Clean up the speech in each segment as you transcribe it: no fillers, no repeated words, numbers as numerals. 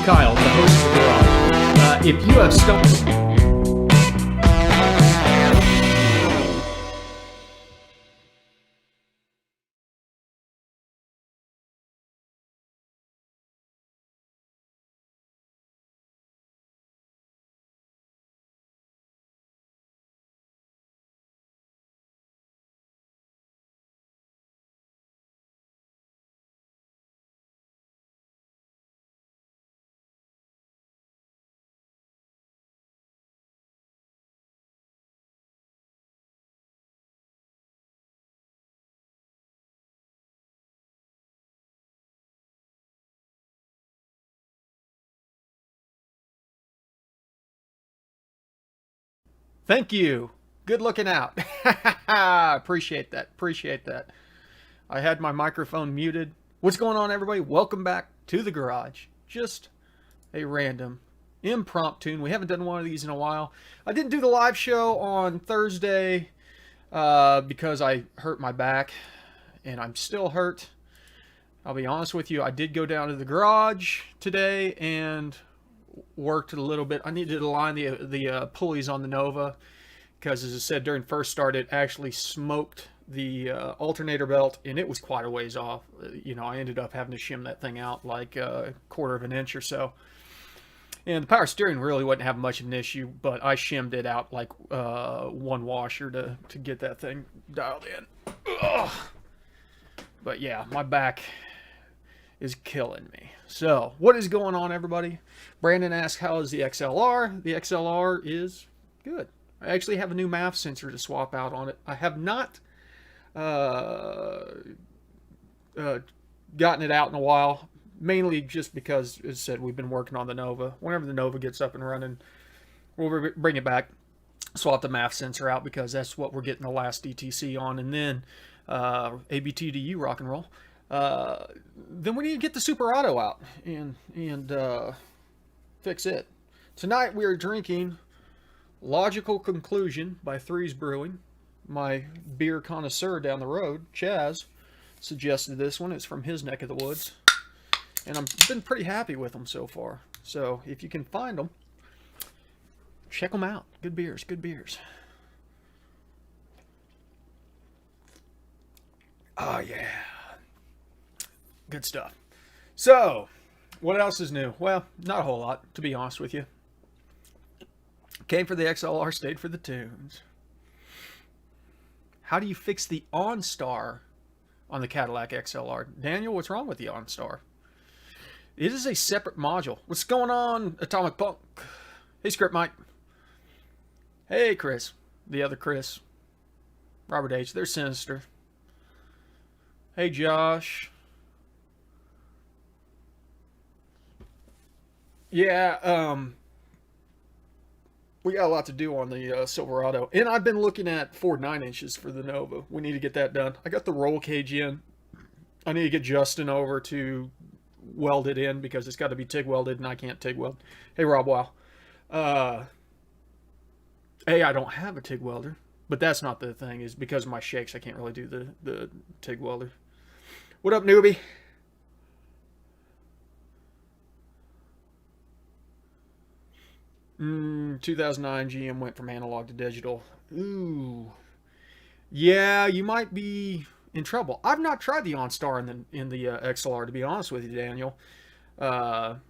Kyle, the host of The Garage. If you have stumbled... Thank you. Good looking out. Appreciate that. Appreciate that. I had my microphone muted. What's going on, everybody? Welcome back to the garage. Just a random impromptu. We haven't done one of these in a while. I didn't do the live show on Thursday because I hurt my back, and I'm still hurt. I'll be honest with you. I did go down to the garage today and worked a little bit. I needed to line the pulleys on the Nova because, as I said, during first start it actually smoked the alternator belt, and it was quite a ways off. You know, I ended up having to shim that thing out like a quarter of an inch or so, and the power steering really wasn't having much of an issue, but I shimmed it out like one washer to get that thing dialed in. Ugh. But yeah, my back is killing me. So, what is going on, everybody? Brandon asked, how is the XLR? The XLR is good. I actually have a new MAF sensor to swap out on it. I have not gotten it out in a while, mainly just because, as I said, we've been working on the Nova. Whenever the Nova gets up and running, we'll bring it back, swap the MAF sensor out, because that's what we're getting the last DTC on, and then ABTDU rock and roll. Then we need to get the Super Auto out and fix it. Tonight we are drinking Logical Conclusion by Threes Brewing. My beer connoisseur down the road, Chaz, suggested this one. It's from his neck of the woods, and I've been pretty happy with them so far. So if you can find them, check them out. Good beers, good beers. Oh yeah. Good stuff. So, what else is new? Well, not a whole lot, to be honest with you. Came for the XLR, stayed for the tunes. How do you fix the OnStar on the Cadillac XLR? Daniel, what's wrong with the OnStar? It is a separate module. What's going on, Atomic Punk? Hey, Script Mike. Hey, Chris. The other Chris. Robert H. They're sinister. Hey, Josh. Yeah, we got a lot to do on the Silverado, and I've been looking at Ford 9-inches for the Nova. We need to get that done. I got the roll cage in. I need to get Justin over to weld it in because it's got to be TIG welded, and I can't TIG weld. Hey, Rob, wow. Hey, I don't have a TIG welder, but that's not the thing. Is because of my shakes, I can't really do the TIG welder. What up, newbie? 2009 GM went from analog to digital. Ooh, yeah, you might be in trouble. I've not tried the OnStar in the XLR, to be honest with you, Daniel. But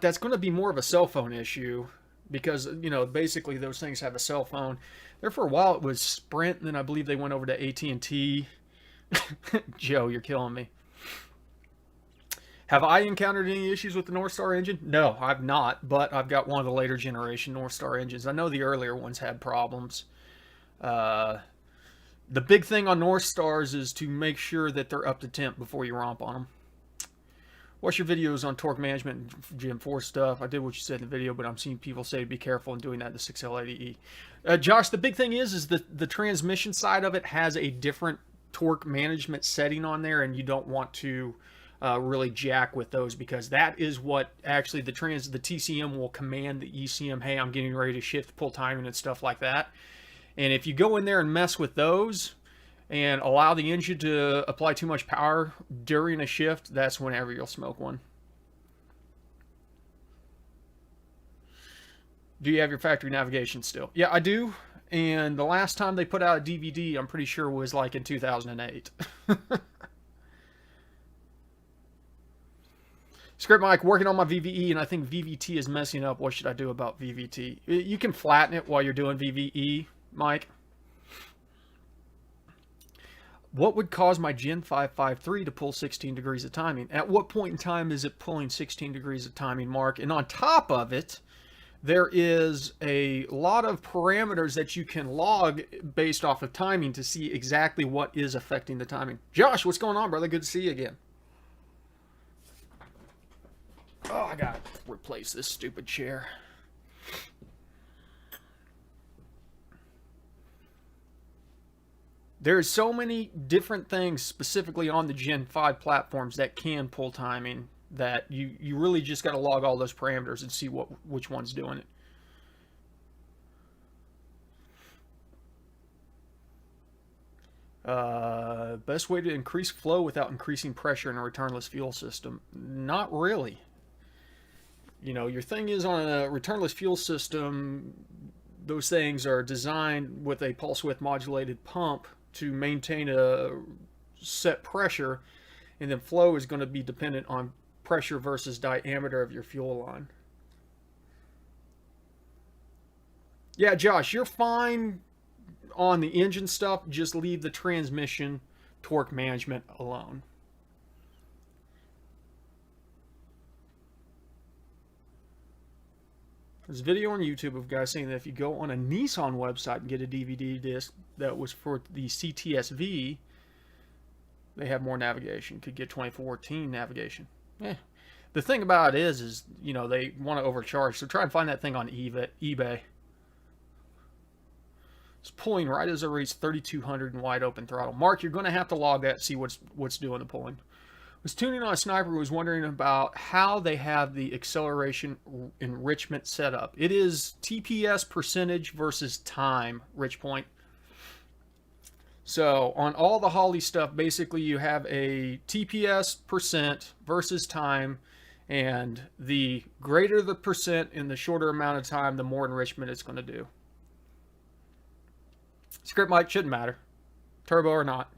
that's going to be more of a cell phone issue because, you know, basically those things have a cell phone. There for a while it was Sprint, and then I believe they went over to AT&T. Joe, you're killing me. Have I encountered any issues with the Northstar engine? No, I've not, but I've got one of the later generation Northstar engines. I know the earlier ones had problems. The big thing on Northstars is to make sure that they're up to temp before you romp on them. Watch your videos on torque management and Gen 4 stuff. I did what you said in the video, but I'm seeing people say to be careful in doing that in the 6L80E. Josh, the big thing is the transmission side of it has a different torque management setting on there, and you don't want to really jack with those, because that is what actually the TCM will command the ECM. Hey, I'm getting ready to shift, pull timing and stuff like that. And if you go in there and mess with those and allow the engine to apply too much power during a shift, that's whenever you'll smoke one. Do you have your factory navigation still? Yeah, I do. And the last time they put out a DVD, I'm pretty sure was like in 2008. Script Mike, working on my VVE, and I think VVT is messing up. What should I do about VVT? You can flatten it while you're doing VVE, Mike. What would cause my Gen 553 to pull 16 degrees of timing? At what point in time is it pulling 16 degrees of timing, Mark? And on top of it, there is a lot of parameters that you can log based off of timing to see exactly what is affecting the timing. Josh, what's going on, brother? Good to see you again. Oh, I gotta replace this stupid chair. There's so many different things specifically on the Gen 5 platforms that can pull timing that you really just got to log all those parameters and see which one's doing it. Best way to increase flow without increasing pressure in a returnless fuel system? Not really. You know, your thing is on a returnless fuel system, those things are designed with a pulse width modulated pump to maintain a set pressure, and then flow is going to be dependent on pressure versus diameter of your fuel line. Yeah, Josh, you're fine on the engine stuff. Just leave the transmission torque management alone. There's a video on YouTube of guys saying that if you go on a Nissan website and get a DVD disc that was for the CTSV, they have more navigation. Could get 2014 navigation. The thing about it is you know, they want to overcharge. So try and find that thing on eBay. It's pulling right as it reaches 3,200 in wide open throttle. Mark, you're going to have to log that, see what's doing the pulling. Was tuning on a Sniper, was wondering about how they have the acceleration enrichment set up. It is TPS percentage versus time, Rich Point. So on all the Holley stuff, basically you have a TPS percent versus time, and the greater the percent in the shorter amount of time, the more enrichment it's going to do. Script mic shouldn't matter, turbo or not.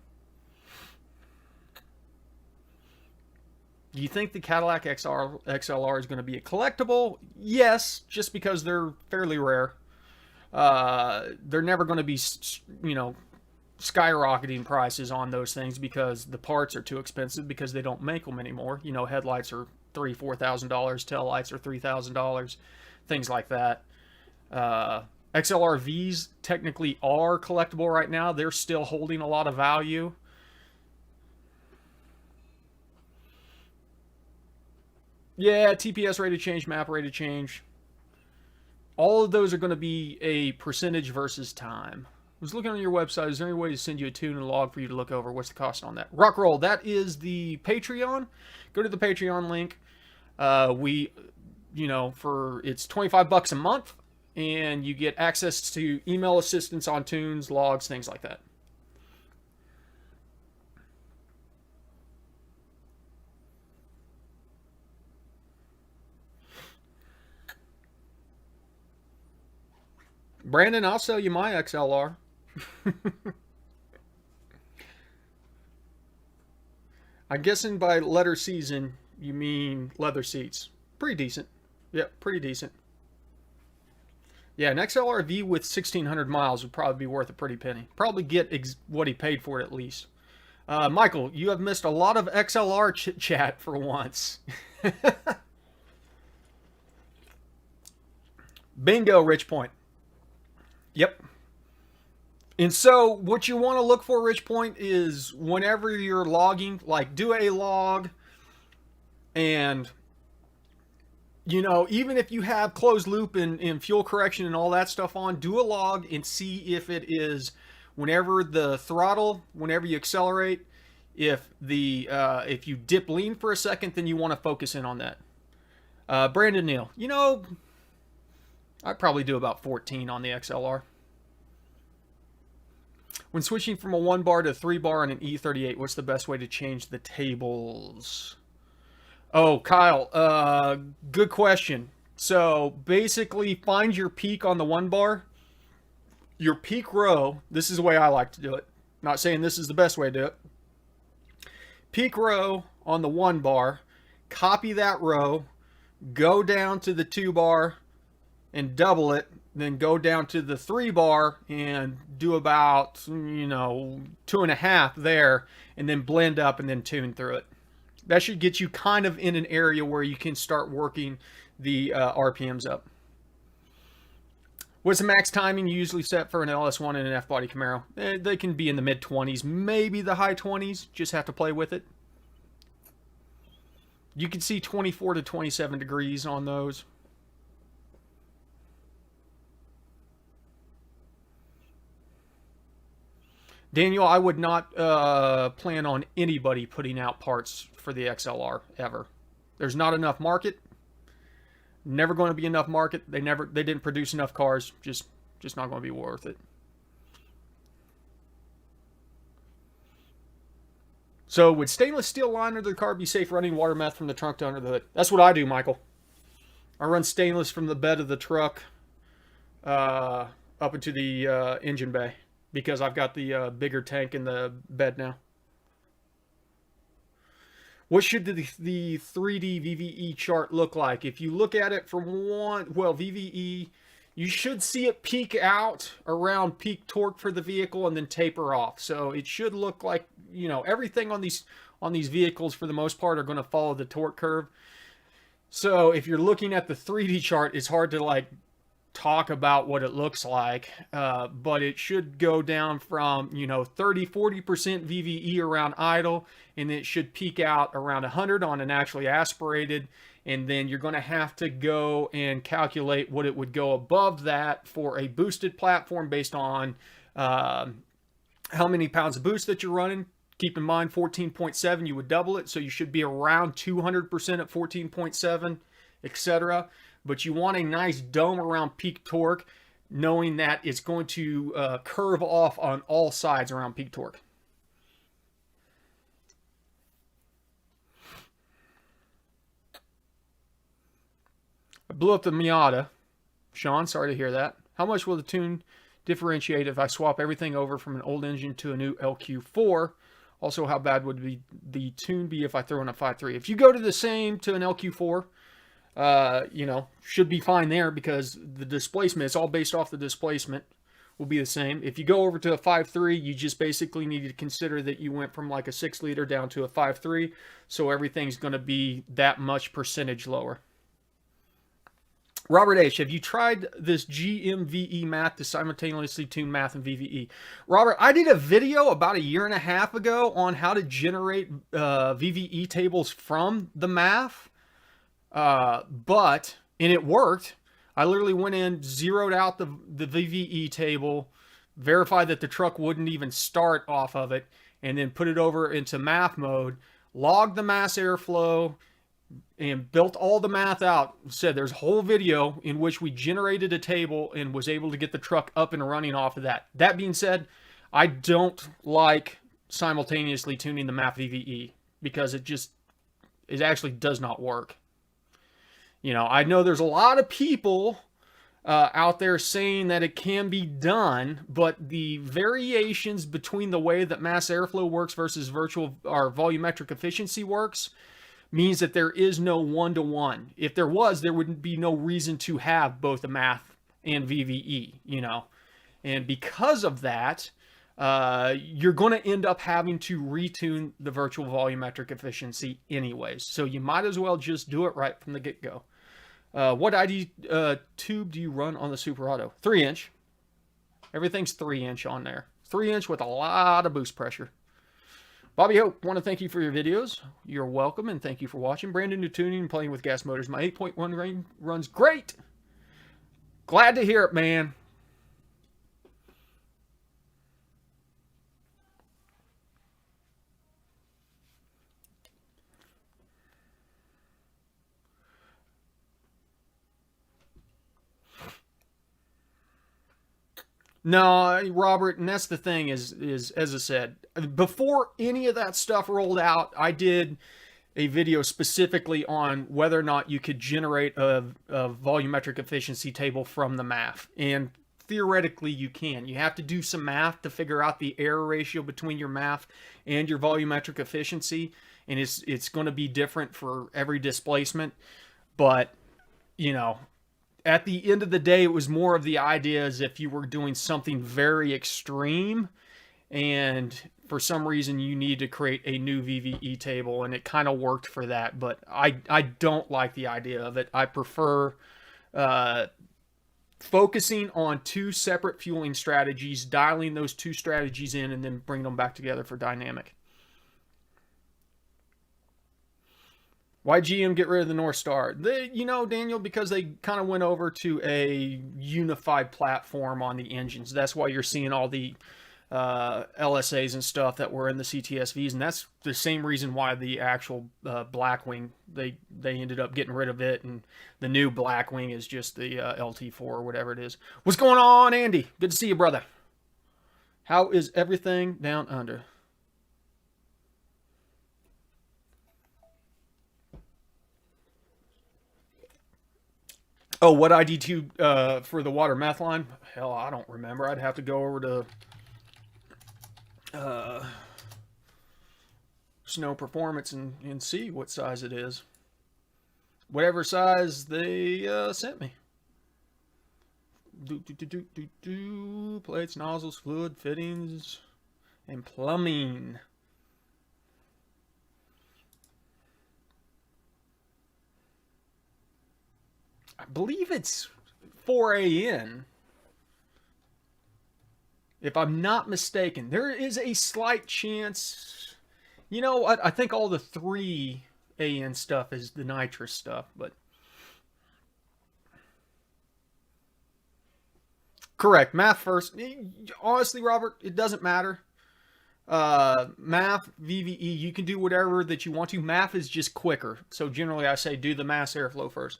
Do you think the Cadillac XLR is going to be a collectible? Yes, just because they're fairly rare. They're never going to be, you know, skyrocketing prices on those things because the parts are too expensive because they don't make them anymore. You know, headlights are $3,000-$4,000, tail lights are $3,000, things like that. XLRVs technically are collectible right now. They're still holding a lot of value. Yeah, TPS rate of change, map rate of change. All of those are going to be a percentage versus time. I was looking on your website. Is there any way to send you a tune and log for you to look over? What's the cost on that? Rockroll, that is the Patreon. Go to the Patreon link. You know, it's $25 a month, and you get access to email assistance on tunes, logs, things like that. Brandon, I'll sell you my XLR. I'm guessing by letter season, you mean leather seats. Pretty decent. Yep, pretty decent. Yeah, an XLR-V with 1,600 miles would probably be worth a pretty penny. Probably get what he paid for it at least. Michael, you have missed a lot of XLR chit-chat for once. Bingo, Rich Point. Yep. And so what you want to look for, Rich Point, is whenever you're logging, like do a log, and you know, even if you have closed loop and fuel correction and all that stuff on, do a log and see if it is whenever the throttle, whenever you accelerate, if you dip lean for a second, then you want to focus in on that. Brandon Neal, you know, I'd probably do about 14 on the XLR. When switching from a 1 bar to a 3 bar on an E38, what's the best way to change the tables? Oh, Kyle, good question. So basically find your peak on the one bar. Your peak row, this is the way I like to do it. Not saying this is the best way to do it. Peak row on the one bar, copy that row, go down to the 2 bar and double it, then go down to the 3 bar and do about, 2.5 there, and then blend up and then tune through it. That should get you kind of in an area where you can start working the RPMs up. What's the max timing you usually set for an LS1 and an F-body Camaro? They can be in the mid-20s, maybe the high 20s. Just have to play with it. You can see 24 to 27 degrees on those. Daniel, I would not plan on anybody putting out parts for the XLR ever. There's not enough market. Never going to be enough market. They didn't produce enough cars. Just not going to be worth it. So would stainless steel line under the car be safe running Water-meth from the trunk to under the hood? That's what I do, Michael. I run stainless from the bed of the truck up into the engine bay because I've got the bigger tank in the bed now. What should the 3D VVE chart look like? If you look at it from VVE, you should see it peak out around peak torque for the vehicle and then taper off. So it should look like, everything on these vehicles for the most part are going to follow the torque curve. So if you're looking at the 3D chart, it's hard to talk about what it looks like, but it should go down from 30-40% VVE around idle, and it should peak out around 100 on an actually aspirated, and then you're going to have to go and calculate what it would go above that for a boosted platform based on how many pounds of boost that you're running. Keep in mind 14.7, you would double it, so you should be around 200% at 14.7, etc. But you want a nice dome around peak torque, knowing that it's going to curve off on all sides around peak torque. I blew up the Miata. Sean, sorry to hear that. How much will the tune differentiate if I swap everything over from an old engine to a new LQ4? Also, how bad would the tune be if I throw in a 5.3? If you go to the same to an LQ4, should be fine there because the displacement, it's all based off the displacement, will be the same. If you go over to a 5.3, you just basically need to consider that you went from like a 6 liter down to a 5.3, so everything's going to be that much percentage lower. Robert H., have you tried this GMVE math to simultaneously tune math and VVE? Robert, I did a video about 1.5 years ago on how to generate VVE tables from the math. And it worked. I literally went in, zeroed out the VVE table, verified that the truck wouldn't even start off of it, and then put it over into math mode, logged the mass airflow, and built all the math out. Said there's a whole video in which we generated a table and was able to get the truck up and running off of that. That being said, I don't like simultaneously tuning the math VVE because it actually does not work. I know there's a lot of people out there saying that it can be done, but the variations between the way that mass airflow works versus virtual or volumetric efficiency works means that there is no one-to-one. If there was, there would be no reason to have both the math and VVE, And because of that, you're going to end up having to retune the virtual volumetric efficiency anyways. So you might as well just do it right from the get-go. What ID tube do you run on the Super Auto? 3-inch. Everything's 3-inch on there. 3-inch with a lot of boost pressure. Bobby Hope, want to thank you for your videos. You're welcome, and thank you for watching. Brandon new tuning and playing with gas motors. My 8.1 range runs great. Glad to hear it, man. No, Robert, and that's the thing is as I said, before any of that stuff rolled out, I did a video specifically on whether or not you could generate a volumetric efficiency table from the math. And theoretically you can. You have to do some math to figure out the error ratio between your math and your volumetric efficiency. And it's going to be different for every displacement. But, you know, at the end of the day, it was more of the idea as if you were doing something very extreme and for some reason you need to create a new VVE table, and it kind of worked for that. But I don't like the idea of it. I prefer focusing on two separate fueling strategies, dialing those two strategies in, and then bringing them back together for dynamic. Why GM get rid of the North Star? You know, Daniel, because they kind of went over to a unified platform on the engines. That's why you're seeing all the LSAs and stuff that were in the CTSVs, and that's the same reason why the actual Blackwing, they ended up getting rid of it, and the new Blackwing is just the LT4 or whatever it is. What's going on, Andy? Good to see you, brother. How is everything down under? Oh, what ID2 for the Water-meth line? Hell, I don't remember. I'd have to go over to Snow Performance and see what size it is. Whatever size they sent me. Plates, nozzles, fluid, fittings, and plumbing. I believe it's 4AN. If I'm not mistaken, there is a slight chance. You know what? I think all the 3AN stuff is the nitrous stuff, but correct. Math first. Honestly, Robert, it doesn't matter. Math, VVE, you can do whatever that you want to. Math is just quicker. So generally I say do the mass airflow first.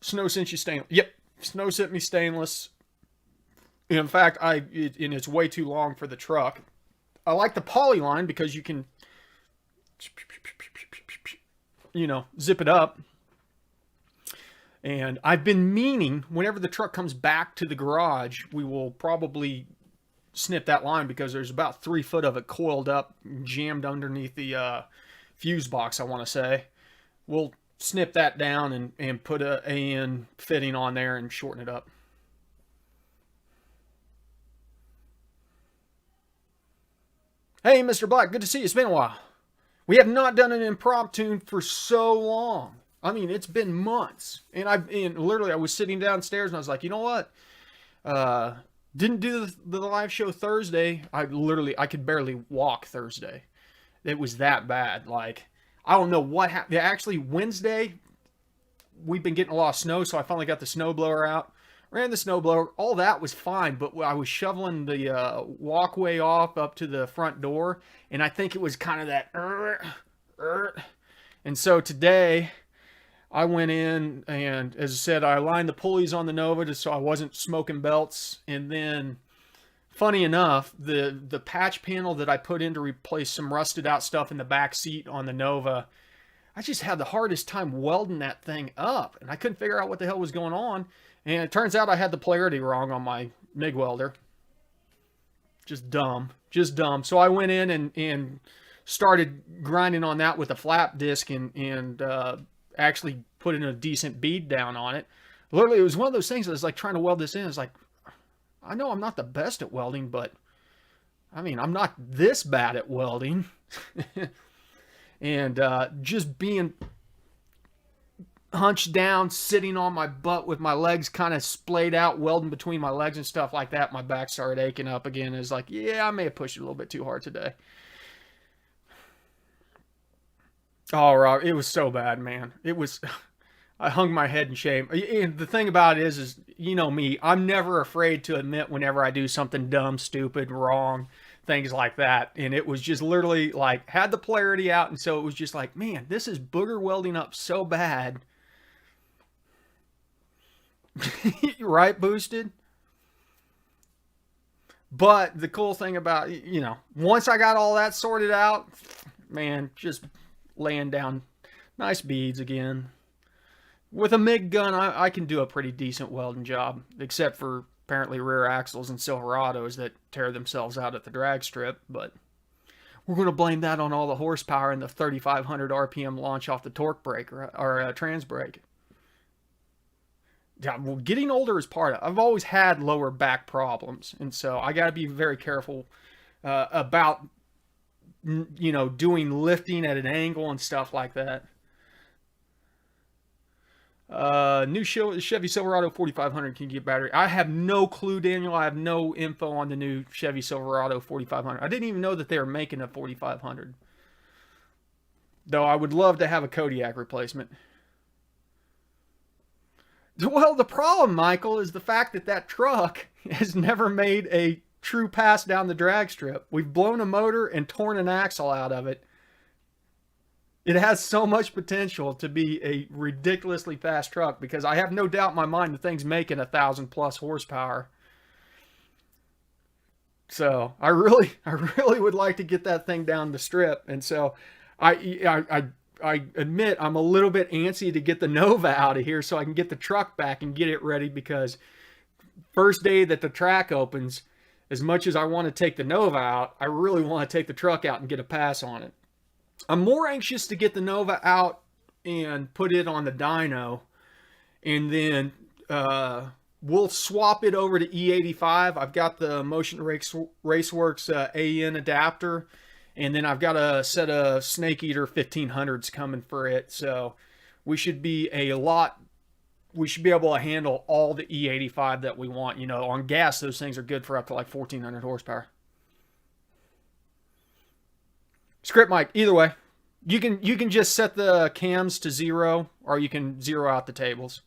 Snow sent you stainless. Yep, Snow sent me stainless. In fact, and it's way too long for the truck. I like the poly line because you can, you know, zip it up. And I've been meaning, whenever the truck comes back to the garage, we will probably snip that line because there's about 3 foot of it coiled up, jammed underneath the fuse box, I want to say. We'll snip that down and put a AN fitting on there and shorten it up. Hey, Mr. Black, good to see you. It's been a while. We have not done an Impromp-tune for so long. I mean, it's been months. And literally, I was sitting downstairs and I was like, you know what? Didn't do the live show Thursday. I could barely walk Thursday. It was that bad. Like, I don't know what happened. Actually, Wednesday, we've been getting a lot of snow, so I finally got the snowblower out. Ran the snowblower. All that was fine, but I was shoveling the walkway off up to the front door, and I think it was kind of that. And so today, I went in, and as I said, I aligned the pulleys on the Nova just so I wasn't smoking belts, and then funny enough, the patch panel that I put in to replace some rusted out stuff in the back seat on the Nova, I just had the hardest time welding that thing up, and I couldn't figure out what the hell was going on. And it turns out I had the polarity wrong on my MIG welder. Just dumb. Just dumb. So I went in and started grinding on that with a flap disc and actually put in a decent bead down on it. Literally, it was one of those things that was like trying to weld this in. It's like, I know I'm not the best at welding, but I mean, I'm not this bad at welding. And just being hunched down, sitting on my butt with my legs kind of splayed out, welding between my legs and stuff like that, my back started aching up again. It's like, yeah, I may have pushed it a little bit too hard today. Oh, Rob, it was so bad, man. It was... I hung my head in shame. And the thing about it is, you know me, I'm never afraid to admit whenever I do something dumb, stupid, wrong, things like that. And it was just literally like, had the polarity out, and so it was just like, man, this is booger welding up so bad. Right, Boosted? But the cool thing about, you know, once I got all that sorted out, man, just laying down nice beads again. With a MIG gun, I can do a pretty decent welding job, except for apparently rear axles and Silverados that tear themselves out at the drag strip, but we're going to blame that on all the horsepower and the 3,500 RPM launch off the torque brake or trans brake. Yeah, well, getting older is part of it. I've always had lower back problems, and so I got to be very careful about, doing lifting at an angle and stuff like that. New Chevy Silverado 4500 can get battery. I have no clue, Daniel. I have no info on the new Chevy Silverado 4500. I didn't even know that they were making a 4500. Though I would love to have a Kodiak replacement. Well, the problem, Michael, is the fact that that truck has never made a true pass down the drag strip. We've blown a motor and torn an axle out of it. It has so much potential to be a ridiculously fast truck because I have no doubt in my mind the thing's making 1,000+ horsepower. So I really would like to get that thing down the strip. And so I admit I'm a little bit antsy to get the Nova out of here so I can get the truck back and get it ready, because first day that the track opens, as much as I want to take the Nova out, I really want to take the truck out and get a pass on it. I'm more anxious to get the Nova out and put it on the dyno, and then we'll swap it over to E85. I've got the Motion Raceworks AN adapter, and then I've got a set of Snake Eater 1500s coming for it. So we should be able to handle all the E85 that we want. On gas, those things are good for up to like 1,400 horsepower. Script mic, either way. You can just set the cams to 0, or you can 0 out the tables.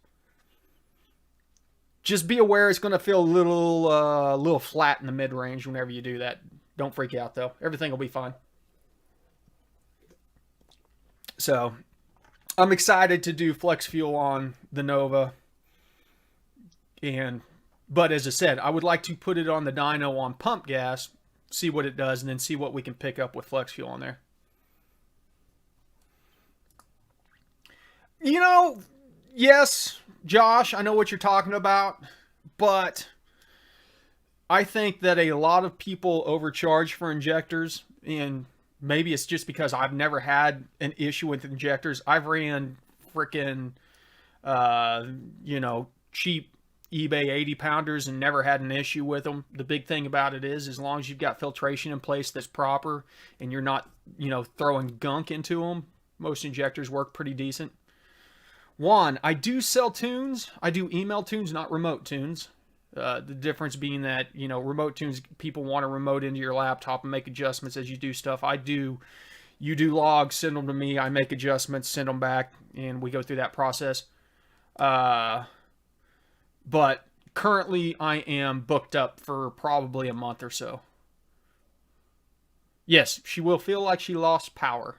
Just be aware it's going to feel a little flat in the mid-range whenever you do that. Don't freak out, though. Everything will be fine. So, I'm excited to do flex fuel on the Nova. But as I said, I would like to put it on the dyno on pump gas, see what it does, and then see what we can pick up with flex fuel on there. Yes, Josh, I know what you're talking about, but I think that a lot of people overcharge for injectors, and maybe it's just because I've never had an issue with injectors. I've ran freaking, cheap eBay 80 pounders and never had an issue with them. The big thing about it is, as long as you've got filtration in place that's proper and you're not, throwing gunk into them, most injectors work pretty decent. One, I do sell tunes. I do email tunes, not remote tunes. The difference being that, remote tunes, people want to remote into your laptop and make adjustments as you do stuff. You do logs, send them to me. I make adjustments, send them back, and we go through that process. But currently I am booked up for probably a month or so. Yes, she will feel like she lost power.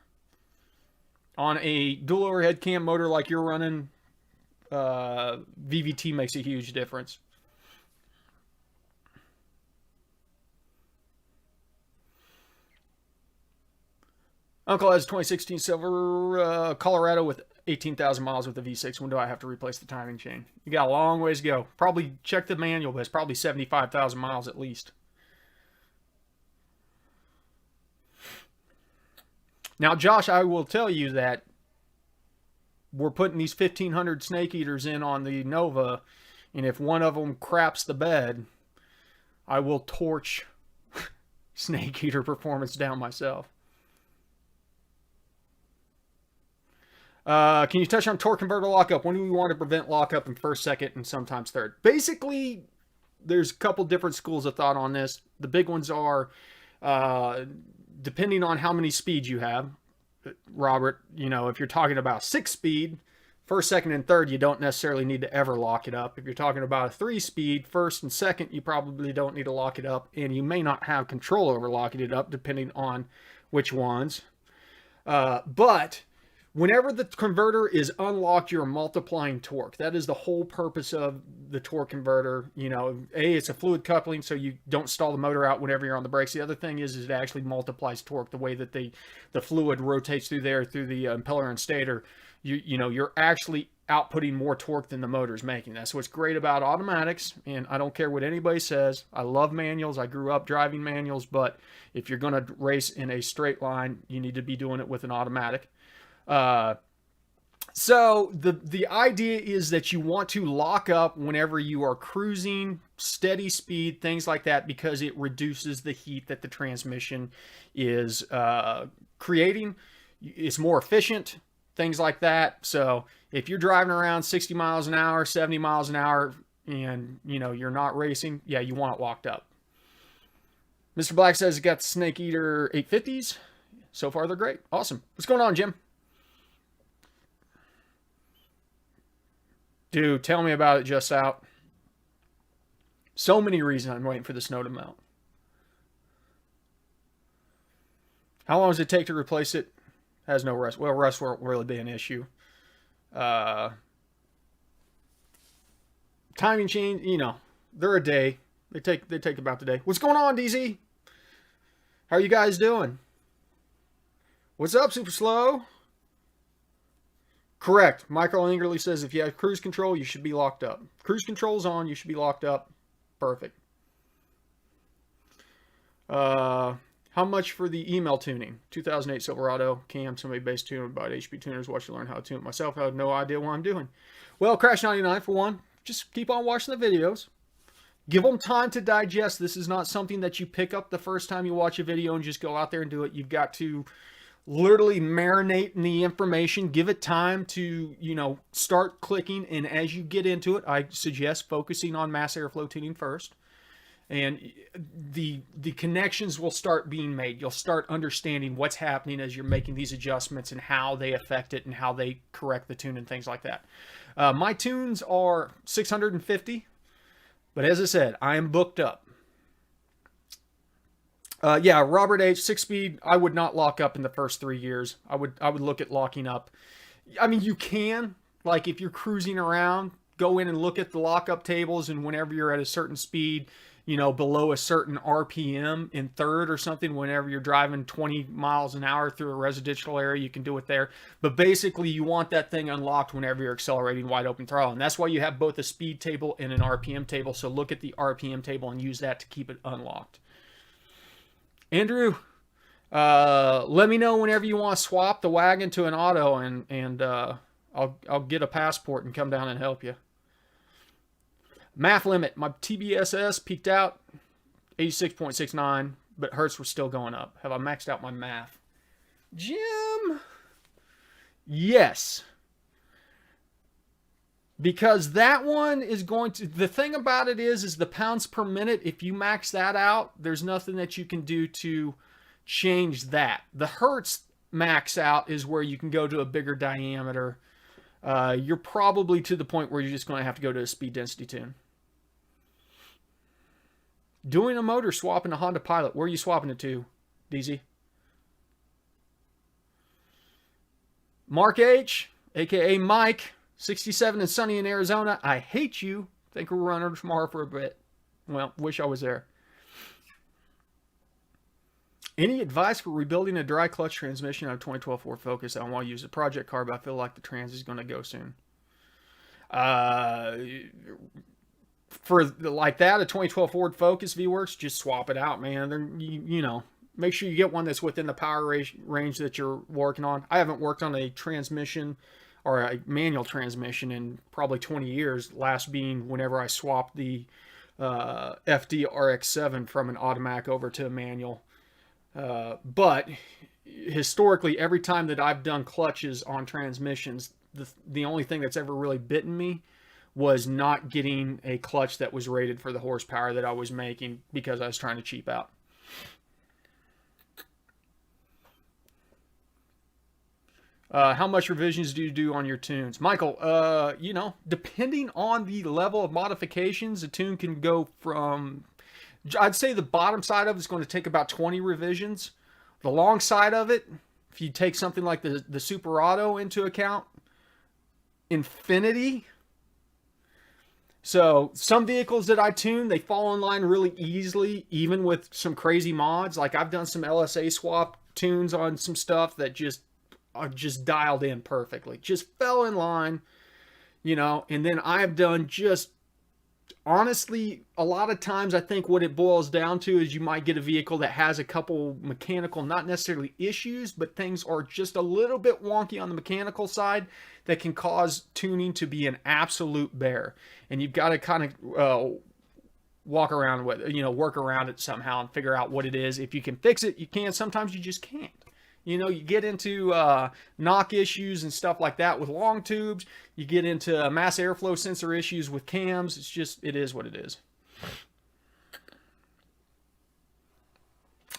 On a dual overhead cam motor like you're running, VVT makes a huge difference. Uncle has a 2016 Silver Colorado with 18,000 miles with a V6. When do I have to replace the timing chain? You got a long ways to go. Probably check the manual, but it's probably 75,000 miles at least. Now, Josh, I will tell you that we're putting these 1,500 Snake Eaters in on the Nova, and if one of them craps the bed, I will torch Snake Eater performance down myself. Can you touch on torque converter lockup? When do we want to prevent lockup in first, second, and sometimes third? Basically, there's a couple different schools of thought on this. The big ones are, depending on how many speeds you have, Robert, if you're talking about 6-speed, first, second, and third, you don't necessarily need to ever lock it up. If you're talking about a 3-speed, first and second, you probably don't need to lock it up, and you may not have control over locking it up depending on which ones. But Whenever the converter is unlocked, you're multiplying torque. That is the whole purpose of the torque converter. You know, it's a fluid coupling, so you don't stall the motor out whenever you're on the brakes. The other thing is it actually multiplies torque. The way that the fluid rotates through there, through the impeller and stator, you're actually outputting more torque than the motor's making. That's what's great about automatics, and I don't care what anybody says. I love manuals. I grew up driving manuals, but if you're going to race in a straight line, you need to be doing it with an automatic. So the idea is that you want to lock up whenever you are cruising, steady speed, things like that, because it reduces the heat that the transmission is creating. It's more efficient, things like that. So if you're driving around 60 miles an hour, 70 miles an hour, and you're not racing, yeah, you want it locked up. Mr. Black says he got the Snake Eater 850s. So far, they're great. Awesome. What's going on, Jim? Dude, tell me about it, just out. So many reasons I'm waiting for the snow to melt. How long does it take to replace it? Has no rust. Well, rust won't really be an issue. Timing chain, they're a day. They take about the day. What's going on, DZ? How are you guys doing? What's up, Super Slow? Correct. Michael Ingerly says if you have cruise control, you should be locked up. Cruise control's on, you should be locked up. Perfect. How much for the email tuning? 2008 Silverado cam, somebody base tune about HP tuners. Watch you learn how to tune it myself. I have no idea what I'm doing. Well, Crash 99 for one. Just keep on watching the videos. Give them time to digest. This is not something that you pick up the first time you watch a video and just go out there and do it. You've got to literally marinate in the information. Give it time to, start clicking. And as you get into it, I suggest focusing on mass airflow tuning first. And the connections will start being made. You'll start understanding what's happening as you're making these adjustments and how they affect it and how they correct the tune and things like that. My tunes are 650. But as I said, I am booked up. Yeah, Robert H. 6-speed, I would not lock up in the first 3 years. I would look at locking up. I mean, you can, like if you're cruising around, go in and look at the lockup tables, and whenever you're at a certain speed, below a certain RPM in third or something, whenever you're driving 20 miles an hour through a residential area, you can do it there. But basically, you want that thing unlocked whenever you're accelerating wide open throttle. And that's why you have both a speed table and an RPM table. So look at the RPM table and use that to keep it unlocked. Andrew, let me know whenever you want to swap the wagon to an auto, and I'll get a passport and come down and help you. MAF limit. My TBSS peaked out 86.69, but hertz were still going up. Have I maxed out my MAF? Jim? Yes. Because that one is going to, the thing about it is the pounds per minute, if you max that out, there's nothing that you can do to change that. The hertz max out is where you can go to a bigger diameter. You're probably to the point where you're just going to have to go to a speed density tune. Doing a motor swap in a Honda Pilot. Where are you swapping it to, DZ? Mark H, a.k.a. Mike, 67 and sunny in Arizona. I hate you. Think we're running tomorrow for a bit. Well, wish I was there. Any advice for rebuilding a dry clutch transmission on a 2012 Ford Focus? I want to use a project car, but I feel like the trans is going to go soon. For like that, a 2012 Ford Focus V-Works, just swap it out, man. Then make sure you get one that's within the power range that you're working on. I haven't worked on a transmission or a manual transmission in probably 20 years. Last being whenever I swapped the FD RX-7 from an automatic over to a manual. But historically, every time that I've done clutches on transmissions, the only thing that's ever really bitten me was not getting a clutch that was rated for the horsepower that I was making because I was trying to cheap out. How much revisions do you do on your tunes? Michael, depending on the level of modifications, a tune can go from, I'd say the bottom side of it is going to take about 20 revisions. The long side of it, if you take something like the Super Auto into account, infinity. So some vehicles that I tune, they fall in line really easily, even with some crazy mods. Like I've done some LSA swap tunes on some stuff that just are just dialed in perfectly. Just fell in line, you know. And then I've done just, honestly, a lot of times I think what it boils down to is you might get a vehicle that has a couple mechanical, not necessarily issues, but things are just a little bit wonky on the mechanical side that can cause tuning to be an absolute bear. And you've got to kind of walk around with, you know, work around it somehow and figure out what it is. If you can fix it, you can. Sometimes you just can't. You know, you get into knock issues and stuff like that with long tubes. You get into mass airflow sensor issues with cams. It's just, it is what it is.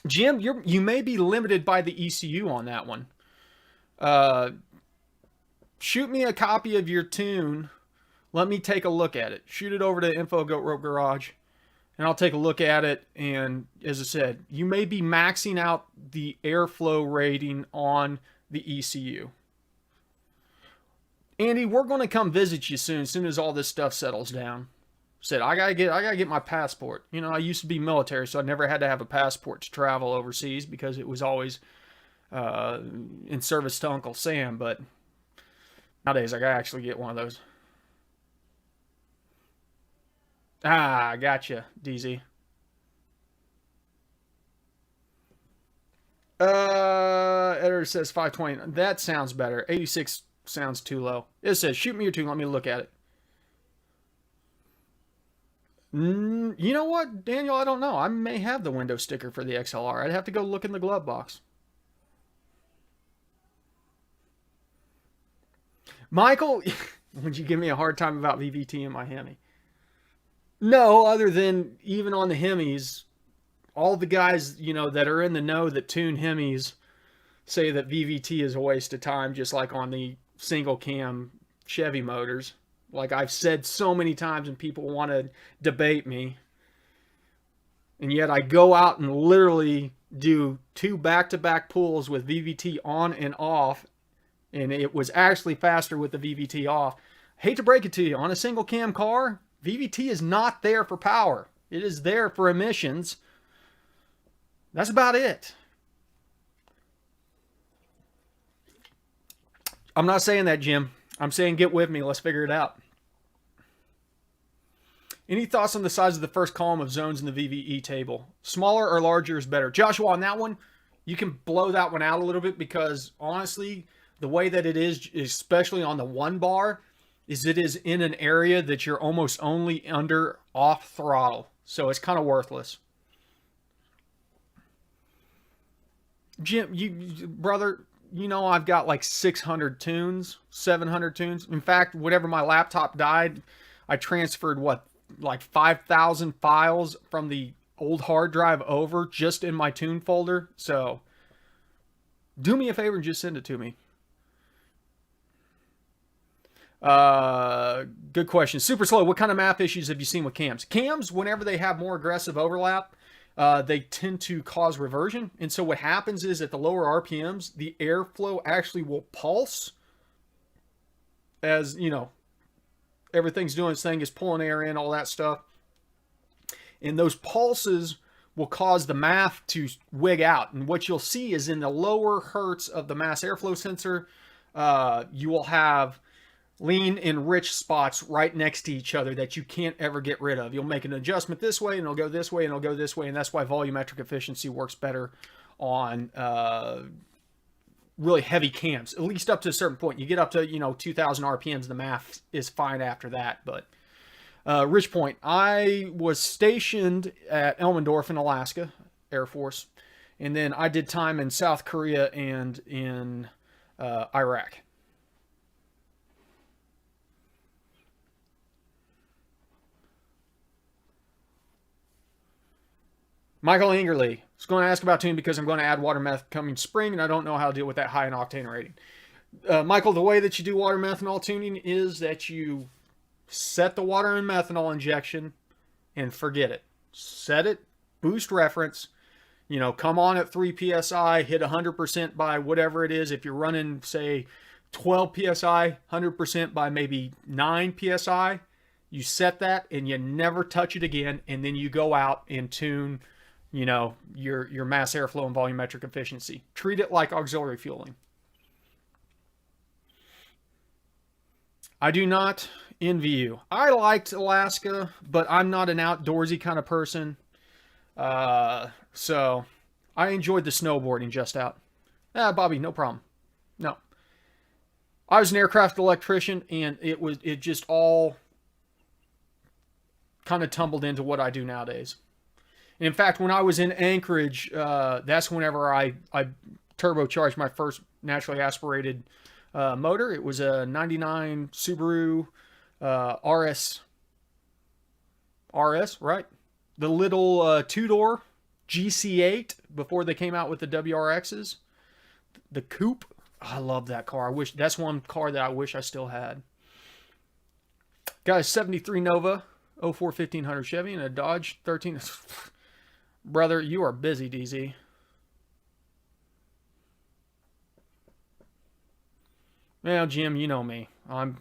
Jim, you may be limited by the ECU on that one. Shoot me a copy of your tune. Let me take a look at it. Shoot it over to Info Goat Rope Garage, and I'll take a look at it. And as I said, you may be maxing out the airflow rating on the ECU. Andy, we're going to come visit you soon as all this stuff settles down. Said I gotta get my passport. You know, I used to be military, so I never had to have a passport to travel overseas because it was always in service to Uncle Sam. But nowadays, I gotta actually get one of those. Ah, gotcha, DZ. Editor says 520. That sounds better. 86 sounds too low. It says, shoot me your tune. Let me look at it. You know what, Daniel? I don't know. I may have the window sticker for the XLR. I'd have to go look in the glove box. Michael, would you give me a hard time about VVT in my Hemi? No, other than even on the Hemis, all the guys, you know, that are in the know that tune Hemis say that VVT is a waste of time, just like on the single cam Chevy motors. Like I've said so many times, and people want to debate me. And yet I go out and literally do 2 back-to-back pulls with VVT on and off, and it was actually faster with the VVT off. Hate to break it to you, on a single cam car, VVT is not there for power. It is there for emissions. That's about it. I'm not saying that, Jim. I'm saying get with me. Let's figure it out. Any thoughts on the size of the first column of zones in the VVE table? Smaller or larger is better? Joshua, on that one, you can blow that one out a little bit because, honestly, the way that it is, especially on the 1 bar, is it is in an area that you're almost only under off throttle. So it's kind of worthless. Jim, brother, you know I've got like 600 tunes, 700 tunes. In fact, whatever my laptop died, I transferred, like 5,000 files from the old hard drive over just in my tune folder. So do me a favor and just send it to me. Good question. Super Slow, what kind of math issues have you seen with cams? Cams, whenever they have more aggressive overlap, they tend to cause reversion. And so what happens is at the lower RPMs, the airflow actually will pulse as, you know, everything's doing its thing, is pulling air in, all that stuff. And those pulses will cause the math to wig out. And what you'll see is in the lower hertz of the mass airflow sensor, you will have lean and rich spots right next to each other that you can't ever get rid of. You'll make an adjustment this way and it'll go this way and it'll go this way. And that's why volumetric efficiency works better on really heavy cams, at least up to a certain point. You get up to, 2,000 RPMs, the math is fine after that. But Rich Point, I was stationed at Elmendorf in Alaska, Air Force. And then I did time in South Korea and in Iraq. Michael Ingerly is going to ask about tune because I'm going to add Water-meth coming spring, and I don't know how to deal with that high in octane rating. Michael, the way that you do water methanol tuning is that you set the water and methanol injection and forget it. Set it, boost reference, come on at 3 psi, hit 100% by whatever it is. If you're running, say, 12 psi, 100% by maybe 9 psi, you set that and you never touch it again, and then you go out and tune, your mass airflow and volumetric efficiency. Treat it like auxiliary fueling. I do not envy you. I liked Alaska, but I'm not an outdoorsy kind of person. So I enjoyed the snowboarding just out. Bobby, no problem. No. I was an aircraft electrician, and it just all kind of tumbled into what I do nowadays. And in fact, when I was in Anchorage, that's whenever I turbocharged my first naturally aspirated motor. It was a 99 Subaru RS, right? The little two-door GC8 before they came out with the WRXs. The coupe. I love that car. That's one car that I wish I still had. Got a 73 Nova 04 1500 Chevy and a Dodge 13. Brother, you are busy, DZ. Well, Jim, you know me. I'm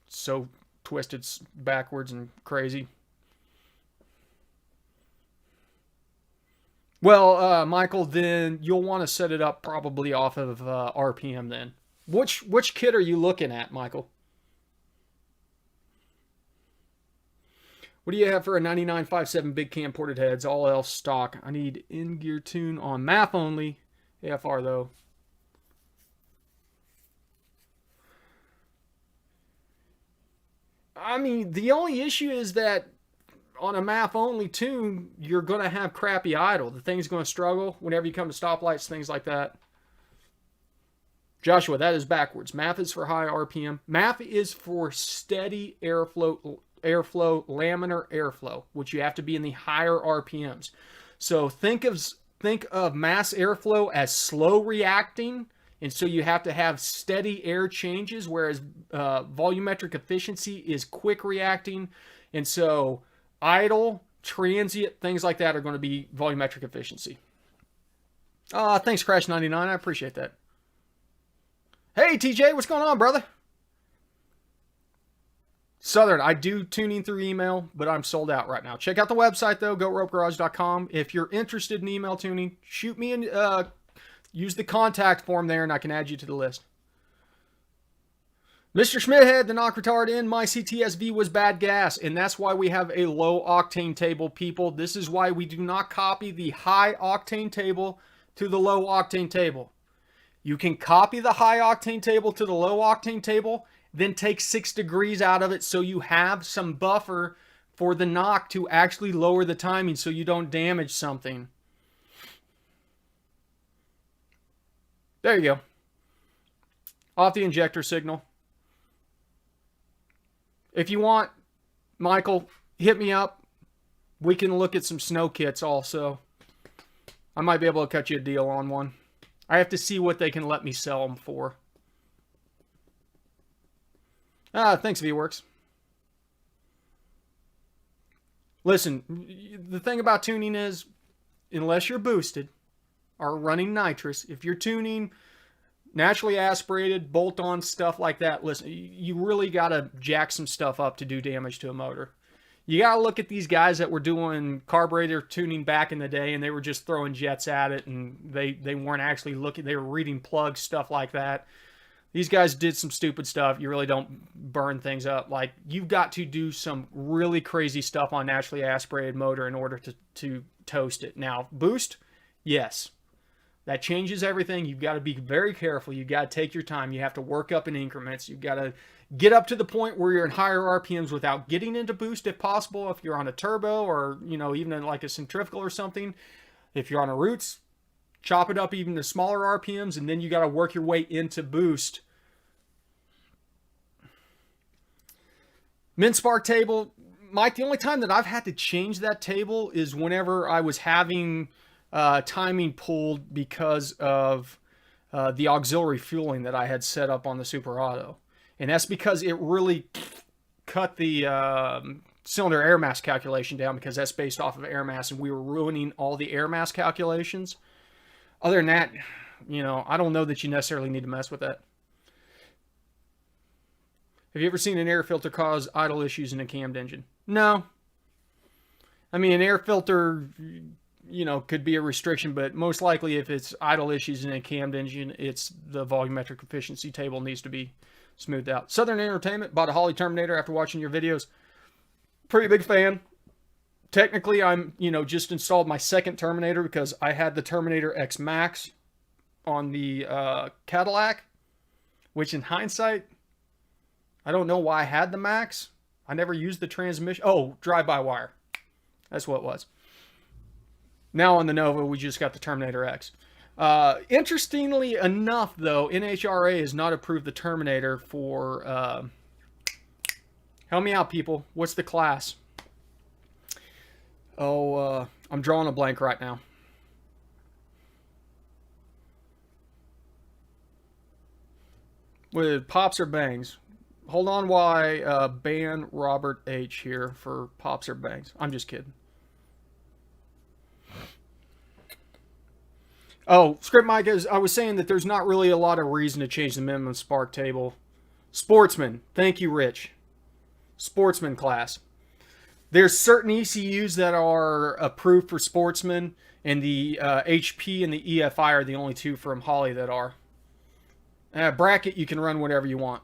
so twisted backwards and crazy. Well, Michael, then you'll want to set it up probably off of RPM then. Which kit are you looking at, Michael? What do you have for a 99.57 big cam ported heads, all else stock? I need in-gear tune on MAF only. AFR though. I mean, the only issue is that on a MAF only tune, you're going to have crappy idle. The thing's going to struggle whenever you come to stoplights, things like that. Joshua, that is backwards. MAF is for high RPM. MAF is for steady airflow, laminar airflow, which you have to be in the higher RPMs. So think of mass airflow as slow reacting, and so you have to have steady air changes, whereas volumetric efficiency is quick reacting. And so idle, transient, things like that are going to be volumetric efficiency. Thanks, Crash99. I appreciate that. Hey, TJ, what's going on, brother? Southern, I do tuning through email, but I'm sold out right now. Check out the website, though, goatropegarage.com. If you're interested in email tuning, shoot me and use the contact form there, and I can add you to the list. Mr. Schmidhead, the knock retard in my CTSV was bad gas, and that's why we have a low octane table, people. This is why we do not copy the high octane table to the low octane table. You can copy the high octane table to the low octane table, then take 6 degrees out of it so you have some buffer for the knock to actually lower the timing so you don't damage something. There you go. Off the injector signal. If you want, Michael, hit me up. We can look at some snow kits also. I might be able to cut you a deal on one. I have to see what they can let me sell them for. Thanks, VWorks. Listen, the thing about tuning is, unless you're boosted or running nitrous, if you're tuning naturally aspirated, bolt-on stuff like that, listen, you really got to jack some stuff up to do damage to a motor. You got to look at these guys that were doing carburetor tuning back in the day, and they were just throwing jets at it, and they weren't actually looking. They were reading plugs, stuff like that. These guys did some stupid stuff. You really don't burn things up. Like, you've got to do some really crazy stuff on naturally aspirated motor in order to toast it. Now, boost, yes. That changes everything. You've got to be very careful. You've got to take your time. You have to work up in increments. You've got to get up to the point where you're in higher RPMs without getting into boost if possible. If you're on a turbo or, even in like a centrifugal or something. If you're on a roots, chop it up even to smaller RPMs, and then you got to work your way into boost. Min-spark table. Mike, the only time that I've had to change that table is whenever I was having timing pulled because of the auxiliary fueling that I had set up on the Super Auto. And that's because it really cut the cylinder air mass calculation down because that's based off of air mass, and we were ruining all the air mass calculations. Other than that, you know, I don't know that you necessarily need to mess with that. Have you ever seen an air filter cause idle issues in a cammed engine? No. I mean, an air filter, you know, could be a restriction, but most likely if it's idle issues in a cammed engine, it's the volumetric efficiency table needs to be smoothed out. Southern Entertainment bought a Holley Terminator after watching your videos. Pretty big fan. Technically, I'm, you know, just installed my second Terminator because I had the Terminator X Max on the Cadillac, which in hindsight, I don't know why I had the Max. I never used the transmission. Oh, drive-by-wire. That's what it was. Now on the Nova, we just got the Terminator X. Interestingly enough, though, NHRA has not approved the Terminator for... help me out, people. What's the class? Oh, I'm drawing a blank right now. With pops or bangs? Hold on while I ban Robert H here for pops or bangs. I'm just kidding. Oh, Script Mike, I was saying that there's not really a lot of reason to change the minimum spark table. Sportsman. Thank you, Rich. Sportsman class. There's certain ECUs that are approved for Sportsman, and the HP and the EFI are the only two from Holley that are. Bracket, you can run whatever you want.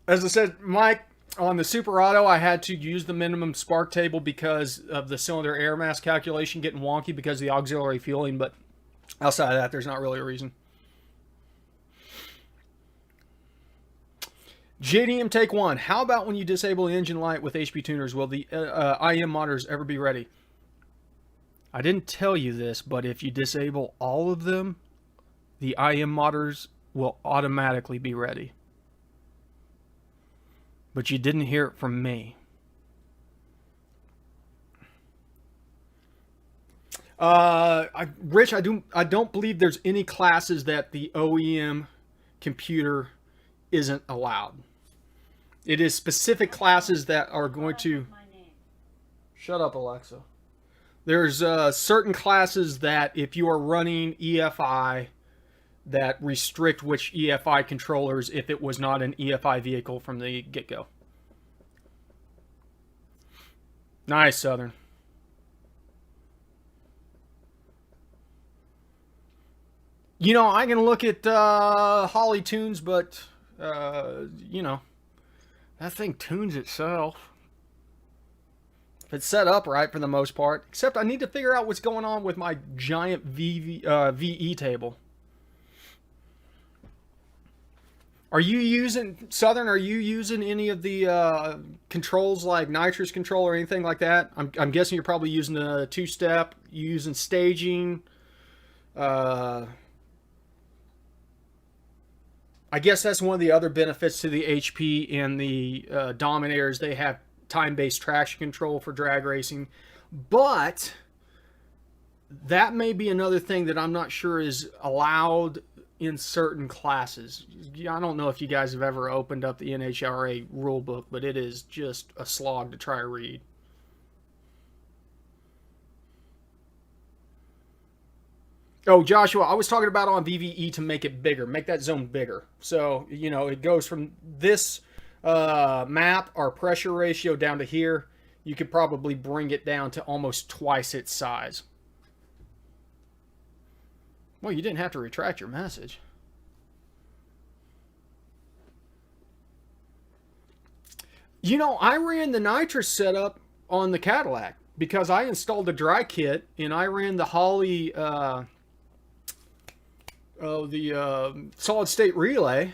As I said, Mike, on the Super Auto, I had to use the minimum spark table because of the cylinder air mass calculation getting wonky because of the auxiliary fueling, but outside of that, there's not really a reason. JDM take one. How about when you disable the engine light with HP tuners? Will the IM monitors ever be ready? I didn't tell you this, but if you disable all of them, the IM monitors will automatically be ready. But you didn't hear it from me. Rich, I don't believe there's any classes that the OEM computer isn't allowed. It is specific classes that are going to... Shut up, Alexa. There's certain classes that if you are running EFI that restrict which EFI controllers if it was not an EFI vehicle from the get-go. Nice, Southern. You know, I can look at Holley tunes, but, you know, that thing tunes itself. If it's set up right for the most part. Except I need to figure out what's going on with my giant VE table. Are you using, Southern, are you using any of the controls like nitrous control or anything like that? I'm guessing you're probably using the two-step, using staging. I guess that's one of the other benefits to the HP and the Dominators. They have time-based traction control for drag racing. But that may be another thing that I'm not sure is allowed in certain classes. I don't know if you guys have ever opened up the NHRA rulebook, but it is just a slog to try to read. Oh, Joshua, I was talking about on VVE to make it bigger, make that zone bigger. So, you know, it goes from this map, our pressure ratio, down to here. You could probably bring it down to almost twice its size. Well, you didn't have to retract your message. You know, I ran the nitrous setup on the Cadillac because I installed a dry kit and I ran the Holley, solid state relay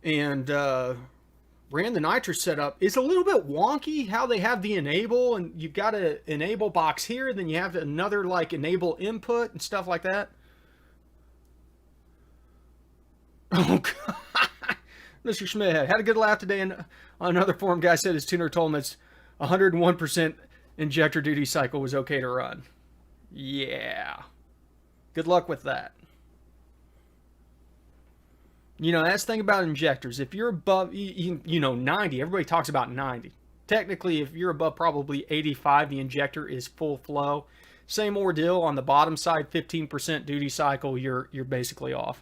and ran the nitrous setup. It's a little bit wonky how they have the enable, and you've got an enable box here, then you have another like enable input and stuff like that. Oh God. Mr. Schmidt had a good laugh today, and on another forum guy said his tuner told him it's 101% injector duty cycle was okay to run. Yeah. Good luck with that. You know, that's the thing about injectors. If you're above, you know, 90, everybody talks about 90. Technically, if you're above probably 85, the injector is full flow. Same ordeal on the bottom side, 15% duty cycle, you're basically off.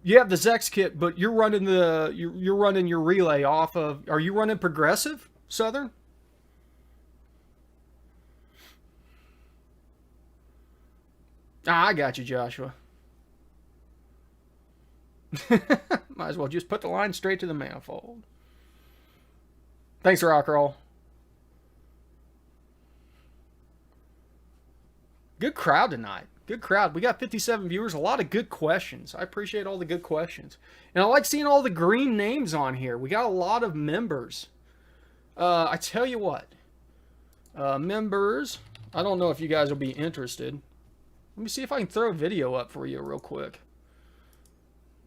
You have the Zex kit, but you're running you're running your relay off of. Are you running Progressive Southern? Ah, I got you, Joshua. Might as well just put the line straight to the manifold. Thanks, Rockroll. Good crowd tonight. Good crowd. We got 57 viewers. A lot of good questions. I appreciate all the good questions. And I like seeing all the green names on here. We got a lot of members. I tell you what. Members. I don't know if you guys will be interested. Let me see if I can throw a video up for you real quick.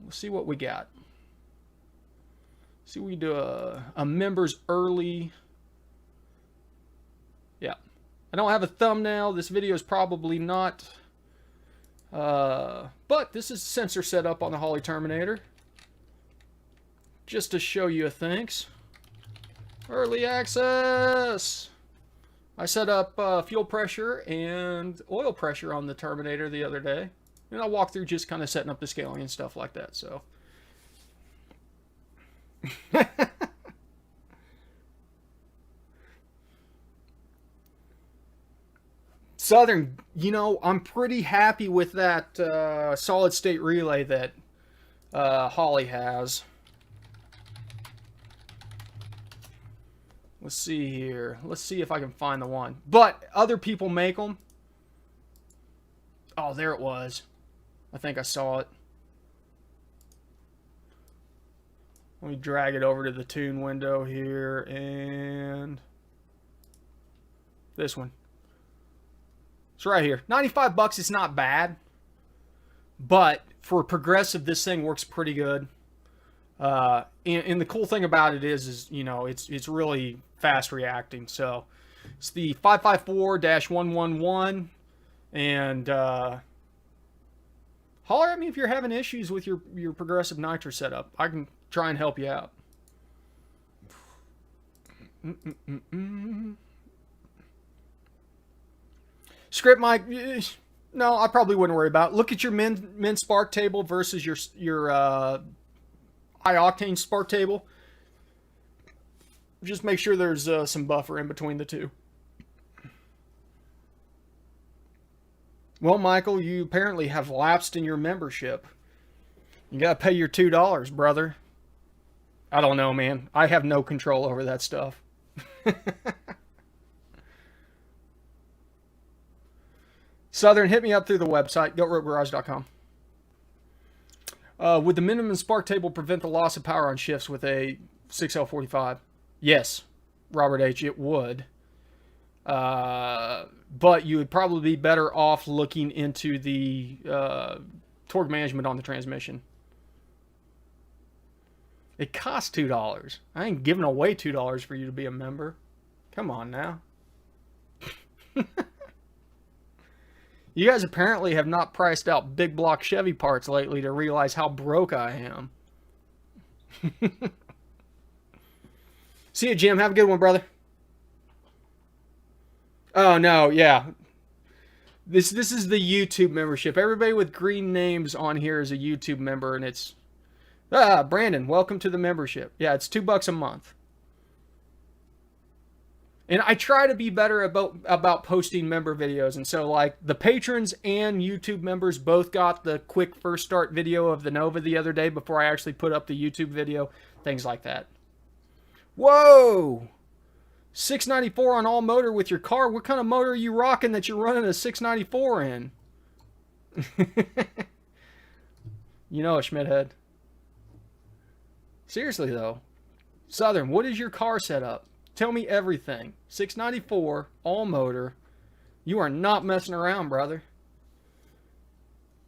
We'll see what we got. See, we do a members early. Yeah. I don't have a thumbnail. This video is probably not. But this is sensor set up on the Holley Terminator. Just to show you a thanks. Early access. I set up fuel pressure and oil pressure on the Terminator the other day. And I'll walk through just kind of setting up the scaling and stuff like that. So. Southern, you know, I'm pretty happy with that solid state relay that Holley has. Let's see here. Let's see if I can find the one. But other people make them. Oh, there it was. I think I saw it. Let me drag it over to the tune window here and this one. It's right here. 95 bucks is not bad. But for Progressive, this thing works pretty good. And the cool thing about it is you know, it's really fast reacting. So it's the 554-111 and holler at me if you're having issues with your Progressive Nitro setup. I can try and help you out. Script mic, no, I probably wouldn't worry about it. Look at your min spark table versus your high octane spark table. Just make sure there's some buffer in between the two. Well, Michael, you apparently have lapsed in your membership. You gotta pay your $2, brother. I don't know, man. I have no control over that stuff. Southern, hit me up through the website, goatropegarage.com. Would the minimum spark table prevent the loss of power on shifts with a 6L45? Yes, Robert H., it would. But you would probably be better off looking into the torque management on the transmission. It costs $2. I ain't giving away $2 for you to be a member. Come on now. You guys apparently have not priced out big block Chevy parts lately to realize how broke I am. See you, Jim. Have a good one, brother. Oh, no. Yeah. This is the YouTube membership. Everybody with green names on here is a YouTube member, and it's... Brandon, welcome to the membership. Yeah, it's $2 a month. And I try to be better about posting member videos. And so, like, the patrons and YouTube members both got the quick first start video of the Nova the other day before I actually put up the YouTube video. Things like that. Whoa! 694 on all motor with your car. What kind of motor are you rocking that you're running a 694 in? You know, Schmidhead. Seriously, though. Southern, what is your car setup? Tell me everything. 694, all motor. You are not messing around, brother.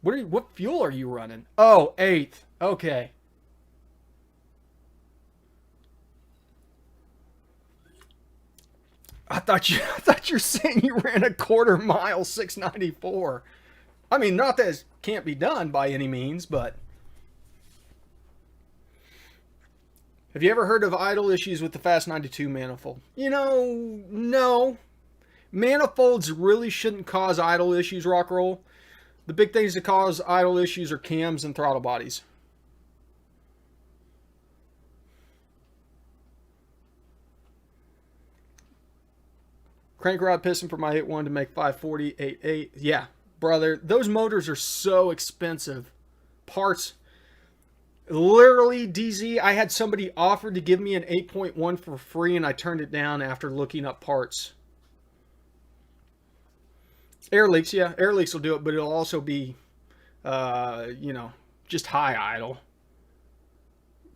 What fuel are you running? Oh, 8th. Okay. I thought you're saying you ran a quarter mile 694. I mean, not that it can't be done by any means, but have you ever heard of idle issues with the Fast 92 manifold? You know, no. Manifolds really shouldn't cause idle issues, rock roll. The big things that cause idle issues are cams and throttle bodies. Crank rod piston for my 8.1 to make 540, 8.8. Yeah, brother, those motors are so expensive. Parts, literally, DZ, I had somebody offer to give me an 8.1 for free, and I turned it down after looking up parts. Air leaks, yeah, air leaks will do it, but it'll also be, you know, just high idle.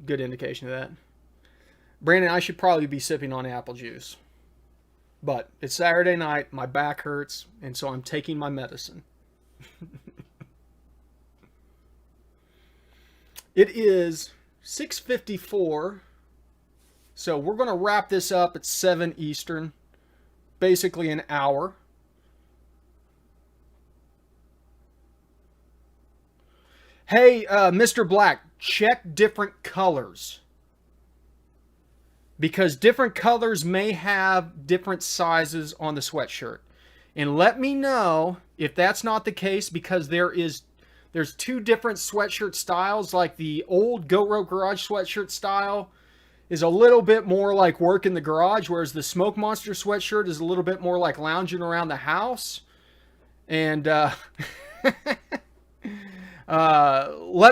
Good indication of that. Brandon, I should probably be sipping on apple juice. But it's Saturday night, my back hurts, and so I'm taking my medicine. It is 6:54, so we're going to wrap this up at 7 Eastern, basically an hour. Hey, Mr. Black, check different colors. Because different colors may have different sizes on the sweatshirt. And let me know if that's not the case, because there's two different sweatshirt styles. Like the old Goat Rope Garage sweatshirt style is a little bit more like work in the garage, whereas the Smoke Monster sweatshirt is a little bit more like lounging around the house. And let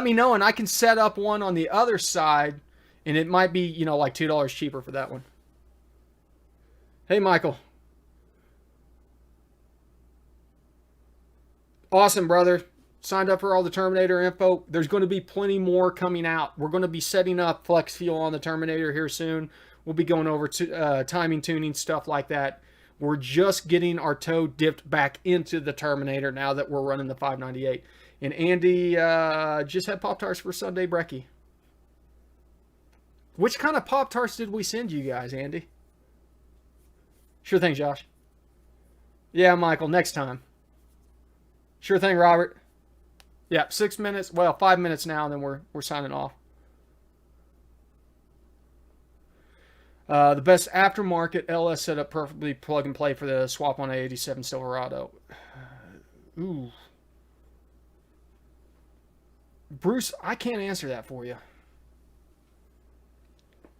me know, and I can set up one on the other side. And it might be, you know, like $2 cheaper for that one. Hey, Michael. Awesome, brother. Signed up for all the Terminator info. There's going to be plenty more coming out. We're going to be setting up flex fuel on the Terminator here soon. We'll be going over to timing, tuning, stuff like that. We're just getting our toe dipped back into the Terminator now that we're running the 598. And Andy just had Pop-Tarts for Sunday brekkie. Which kind of Pop-Tarts did we send you guys, Andy? Sure thing, Josh. Yeah, Michael, next time. Sure thing, Robert. Yeah, 6 minutes. Well, 5 minutes now, and then we're signing off. The best aftermarket LS setup, perfectly plug and play for the swap on A87 Silverado. Ooh. Bruce, I can't answer that for you.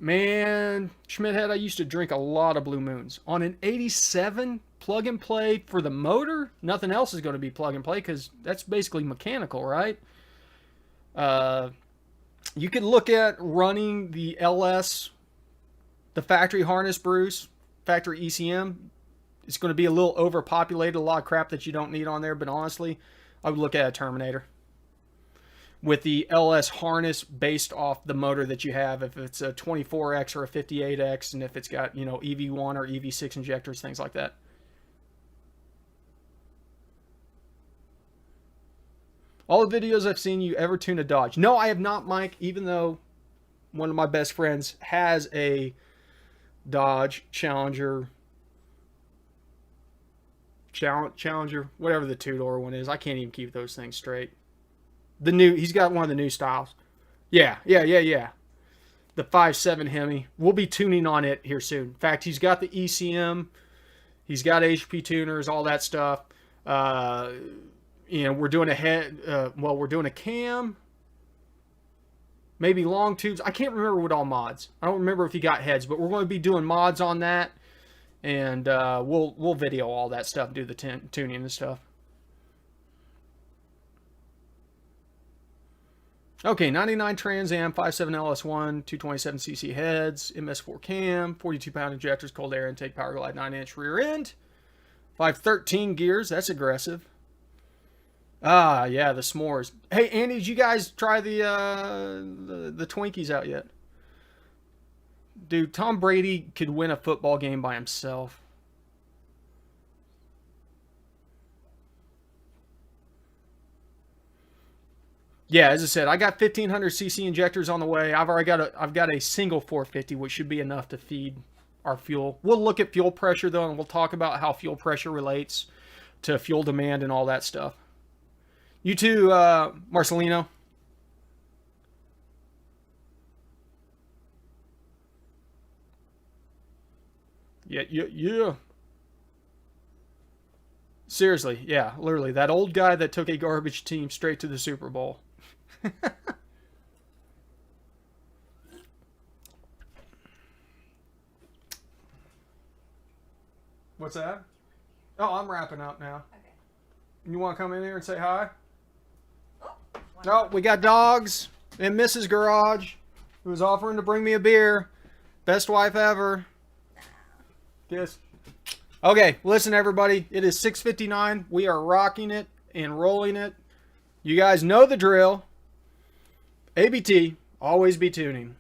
Man, Schmidhead, I used to drink a lot of Blue Moons. On an 87 plug and play for the motor, nothing else is going to be plug and play because that's basically mechanical, right? You could look at running the LS, the factory harness, Bruce, factory ECM. It's going to be a little overpopulated, a lot of crap that you don't need on there, but honestly, I would look at a Terminator with the LS harness based off the motor that you have, if it's a 24X or a 58X, and if it's got, you know, EV1 or EV6 injectors, things like that. All the videos I've seen, you ever tune a Dodge? No, I have not, Mike, even though one of my best friends has a Dodge Challenger, whatever the two-door one is. I can't even keep those things straight. He's got one of the new styles. Yeah. The 5.7 Hemi. We'll be tuning on it here soon. In fact, he's got the ECM. He's got HP tuners, all that stuff. You know, we're doing a head. We're doing a cam. Maybe long tubes. I can't remember what all mods. I don't remember if he got heads, but we're going to be doing mods on that, and we'll video all that stuff, do the tuning and stuff. Okay, 99 Trans Am, 5.7 LS1, 227cc heads, MS4 cam, 42-pound injectors, cold air intake, power glide, 9-inch rear end, 513 gears. That's aggressive. Ah, yeah, the s'mores. Hey, Andy, did you guys try the Twinkies out yet? Dude, Tom Brady could win a football game by himself. Yeah, as I said, I got 1500cc injectors on the way. I've got a single 450, which should be enough to feed our fuel. We'll look at fuel pressure though, and we'll talk about how fuel pressure relates to fuel demand and all that stuff. You too, Marcelino. Yeah. Seriously, yeah, literally. That old guy that took a garbage team straight to the Super Bowl. What's that? Oh, I'm wrapping up now. Okay. You want to come in here and say hi? Oh, we got dogs in Mrs. Garage, who's offering to bring me a beer. Best wife ever. Yes. Okay, listen everybody. It is 6:59. We are rocking it and rolling it. You guys know the drill. ABT, always be tuning.